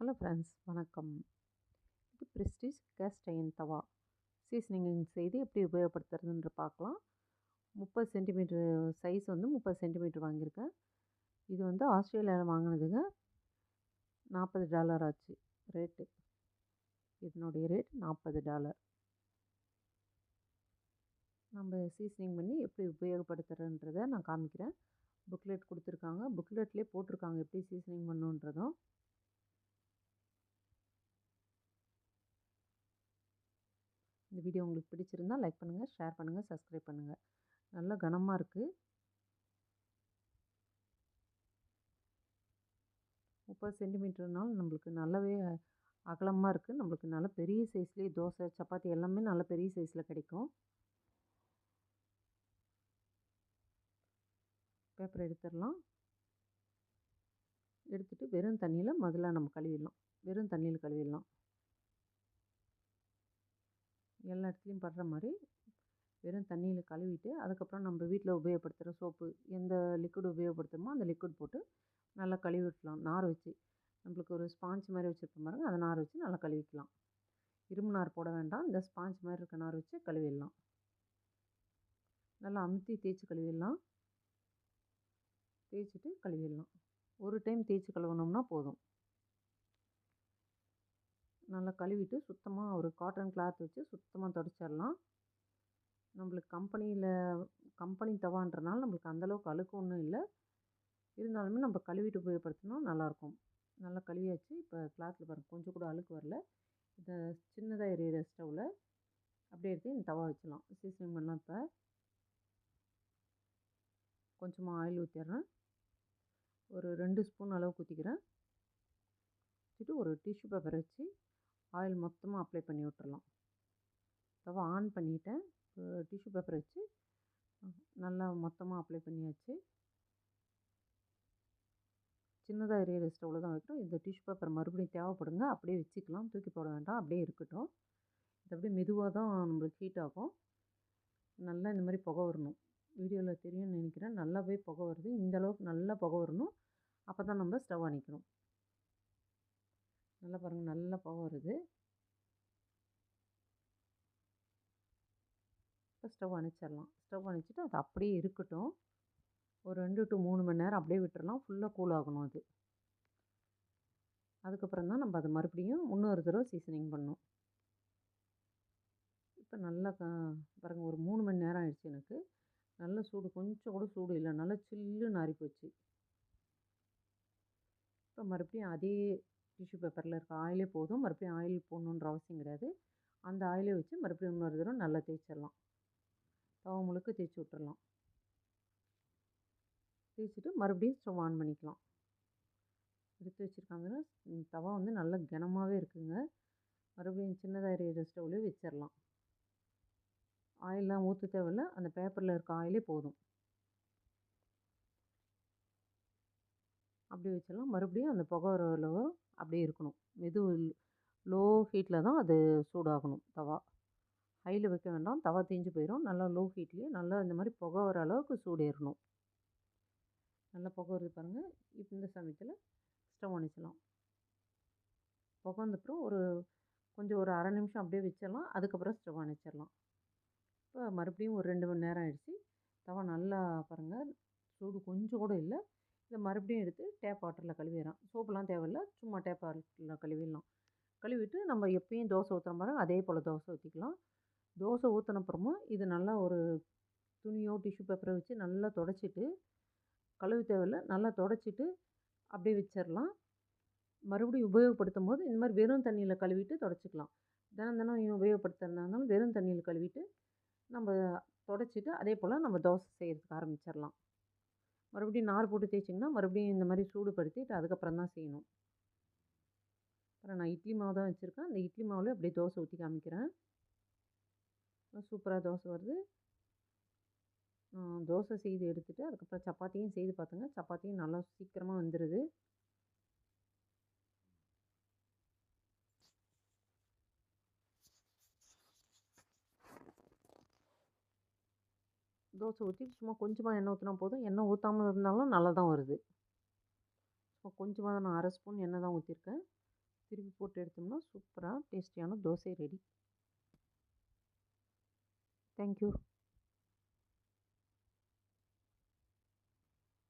Hello friends, வணக்கம். இது prestige caste iron தவா. சீசனிங் செய்து எப்படி உபயோகப்படுத்துறதுன்ற பார்க்கலாம். 30 சென்டிமீட்டர் சைஸ் வந்து 30 சென்டிமீட்டர் வாங்கியிருக்கேன். இது வந்து ஆஸ்திரேலியாவில் வாங்கினதுங்க. $40 ஆச்சு ரேட்டு. இதனுடைய ரேட் $40. நம்ம சீசனிங் பண்ணி எப்படி உபயோகப்படுத்துகிறன்றதை நான் காமிக்கிறேன். புக்லெட் கொடுத்துருக்காங்க. புக்லெட்லேயே போட்டிருக்காங்க எப்படி சீசனிங் பண்ணுன்றதும். இந்த வீடியோ உங்களுக்கு பிடிச்சிருந்தால் லைக் பண்ணுங்கள், ஷேர் பண்ணுங்கள், சப்ஸ்கிரைப் பண்ணுங்கள். நல்லா கனமாக இருக்குது. 30 சென்டிமீட்டர்னாலும் நம்மளுக்கு நல்லாவே அகலமாக இருக்குது. நம்மளுக்கு நல்ல பெரிய சைஸ்லேயே தோசை, சப்பாத்தி எல்லாமே நல்ல பெரிய சைஸில் கிடைக்கும். பேப்பர் எடுத்துடலாம். எடுத்துகிட்டு வெறும் தண்ணியில் முதல்ல நம்ம கழுவிடலாம். வெறும் தண்ணியில் கழுவிடலாம். எல்லா இடத்துலையும் படுற மாதிரி வெறும் தண்ணியில் கழுவிட்டு, அதுக்கப்புறம் நம்ம வீட்டில் உபயோகப்படுத்துகிற சோப்பு, எந்த லிக்விட் உபயோகப்படுத்துகிறோமோ அந்த லிக்விட் போட்டு நல்லா கழுவி விட்டுலாம். நார் வச்சு, நம்மளுக்கு ஒரு ஸ்பாஞ்ச் மாதிரி வச்சுருப்போம் பாருங்க, அதை நார் வச்சு நல்லா கழுவிக்கலாம். இரும்பு நார் போட வேண்டாம், இந்த ஸ்பாஞ்ச் மாதிரி இருக்க நார் வச்சு கழுவிடலாம். நல்லா அமுத்தி தேய்ச்சி கழுவிடலாம். தேய்ச்சிட்டு கழுவிடலாம். ஒரு டைம் தேய்ச்சி கழுவினோம்னா போதும். நல்லா கழுவிட்டு சுத்தமாக ஒரு காட்டன் கிளாத் வச்சு சுத்தமாக துடைச்சிடலாம். நம்மளுக்கு கம்பெனி தவான்றனால நம்மளுக்கு அந்தளவுக்கு அழுக்கு ஒன்றும் இல்லை. இருந்தாலுமே நம்ம கழுவிட்டு உபயோகப்படுத்தினா நல்லாயிருக்கும். நல்லா கழுவியாச்சு. இப்போ கிளாத்தில் பாருங்கள், கொஞ்சம் கூட அழுக்கு வரல. இதை சின்னதாக எரியிற ஸ்டவ்வில் அப்படியே எடுத்து இந்த தவா வச்சிடலாம். சீசனிங் பண்ணலாம். இப்போ கொஞ்சமாக ஆயில் ஊற்றிடுறேன். ஒரு 2 ஸ்பூன் அளவு ஊற்றிக்கிறேன். ஊற்றிட்டு ஒரு டிஷ்யூ பேப்பர் வச்சு ஆயில் மொத்தமாக அப்ளை பண்ணி விட்டுறலாம். தவா ஆன் பண்ணிவிட்டேன். டிஷ்யூ பேப்பர் வச்சு நல்லா மொத்தமாக அப்ளை பண்ணியாச்சு. சின்னதாக எரியிற ஸ்டவ்வில் தான் வைக்கிறோம். இந்த டிஷ்யூ பேப்பர் மறுபடியும் தேவைப்படுங்க, அப்படியே வச்சுக்கலாம், தூக்கி போட வேண்டாம், அப்படியே இருக்கட்டும். இது அப்படியே மெதுவாக தான் நம்மளுக்கு ஹீட் ஆகும். நல்லா இந்த மாதிரி புகை வரணும். வீடியோவில் தெரியும்னு நினைக்கிறேன். நல்லாவே புகை வருது. இந்த அளவுக்கு நல்லா புகை வரணும். அப்போ தான் நம்ம ஸ்டவ் அணைக்கணும். நல்லா பாருங்கள், நல்லா புகை வருது. இப்போ ஸ்டவ் அணைச்சிடலாம். ஸ்டவ் அணைச்சிட்டு அது அப்படியே இருக்கட்டும். ஒரு 2 to 3 மணி நேரம் அப்படியே விட்டுறலாம். ஃபுல்லாக கூல் ஆகணும் அது. அதுக்கப்புறம் தான் நம்ம அதை மறுபடியும் இன்னொரு தடவை சீசனிங் பண்ணணும். இப்போ நல்லா பாருங்கள், ஒரு 3 மணி நேரம் ஆயிடுச்சு எனக்கு. நல்ல சூடு, கொஞ்சம் கூட சூடு இல்லை, நல்லா சில்லுன்னு ஆறி போச்சு. இப்போ மறுபடியும் அதே டிஷ்யூ பேப்பரில் இருக்க ஆயிலே போதும். மறுபடியும் ஆயில் போடணுன்ற அவசியம் கிடையாது. அந்த ஆயிலே வச்சு மறுபடியும் இன்னொரு தடவை நல்லா தேய்ச்சிடலாம். தவா முழுக்க தேய்ச்சி விட்டுறலாம். தேய்ச்சிட்டு மறுபடியும் ஸ்டவ் ஆன் பண்ணிக்கலாம். எடுத்து வச்சுருக்காங்க. தவா வந்து நல்லா கனமாகவே இருக்குங்க. மறுபடியும் சின்னதாக எரியிற ஸ்டவ்லேயே வச்சிடலாம். ஆயிலெலாம் ஊற்ற தேவையில்ல, அந்த பேப்பரில் இருக்க ஆயிலே போதும். அப்படியே வச்சிடலாம். மறுபடியும் அந்த புகை வர அளவு அப்படியே இருக்கணும். லோ ஹீட்டில் தான் அது சூடாகணும் தவா. ஹையில் வைக்க வேண்டாம், தவா தீஞ்சு போயிடும். நல்லா லோ ஹீட்லேயே நல்லா இந்த மாதிரி புகை வர அளவுக்கு சூடு ஏறணும். நல்லா புகை வருது பாருங்கள். இப்போ இந்த சமயத்தில் ஸ்டவ் அணைச்சிடலாம். புகை வந்தப்புறம் ஒரு அரை நிமிஷம் அப்படியே வச்சிடலாம். அதுக்கப்புறம் ஸ்டவ் அணைச்சிடலாம். இப்போ மறுபடியும் ஒரு 2 மணி நேரம் ஆயிடுச்சு. தவா நல்லா பாருங்கள், சூடு கொஞ்சம் கூட இல்லை. இதை மறுபடியும் எடுத்து டேப் வாட்டரில் கழுவிடுறேன். சோப்புலாம் தேவையில்லை, சும்மா டேப் வாட்டரில் கழுவிடலாம். கழுவிட்டு நம்ம எப்பயும் தோசை ஊற்றுற மாதிரி அதே போல் தோசை ஊற்றிக்கலாம். தோசை ஊற்றினப்புறமும் இது நல்லா ஒரு துணியோ டிஷ்யூ பேப்பரை வச்சு நல்லா துடைச்சிட்டு, கழுவ தேவையில்லை, நல்லா துடைச்சிட்டு அப்படியே வச்சிடலாம். மறுபடியும் உபயோகப்படுத்தும் போது இந்த மாதிரி வெறும் தண்ணியில் கழுவிட்டு துடைச்சிக்கலாம். தினம் உபயோகப்படுத்துறதா இருந்தாலும் வெறும் தண்ணியில் கழுவிட்டு நம்ம துடைச்சிட்டு அதே போல் நம்ம தோசை செய்கிறதுக்கு ஆரம்பிச்சிடலாம். மறுபடியும் நார் போட்டு தேய்ச்சிங்கன்னா மறுபடியும் இந்த மாதிரி சூடுபடுத்திட்டு அதுக்கப்புறம் தான் செய்யணும். அப்புறம் நான் இட்லி மாவு தான் வச்சுருக்கேன். அந்த இட்லி மாவுலேயே அப்படியே தோசை ஊற்றி காமிக்கிறேன். சூப்பராக தோசை வருது. தோசை செய்து எடுத்துகிட்டு அதுக்கப்புறம் சப்பாத்தியும் செய்து பார்த்துங்க. சப்பாத்தியும் நல்லா சீக்கிரமாக வந்துடுது. தோசை ஊற்றிட்டு சும்மா கொஞ்சமாக எண்ணெய் ஊற்றினா போதும். எண்ணெய் ஊற்றாமல் இருந்தாலும் நல்லா தான் வருது. சும்மா கொஞ்சமாக தான், நான் அரை ஸ்பூன் எண்ணெய் தான் ஊற்றிருக்கேன். திருப்பி போட்டு எடுத்தோம்னா சூப்பராக டேஸ்டியான தோசை ரெடி. தேங்க்யூ.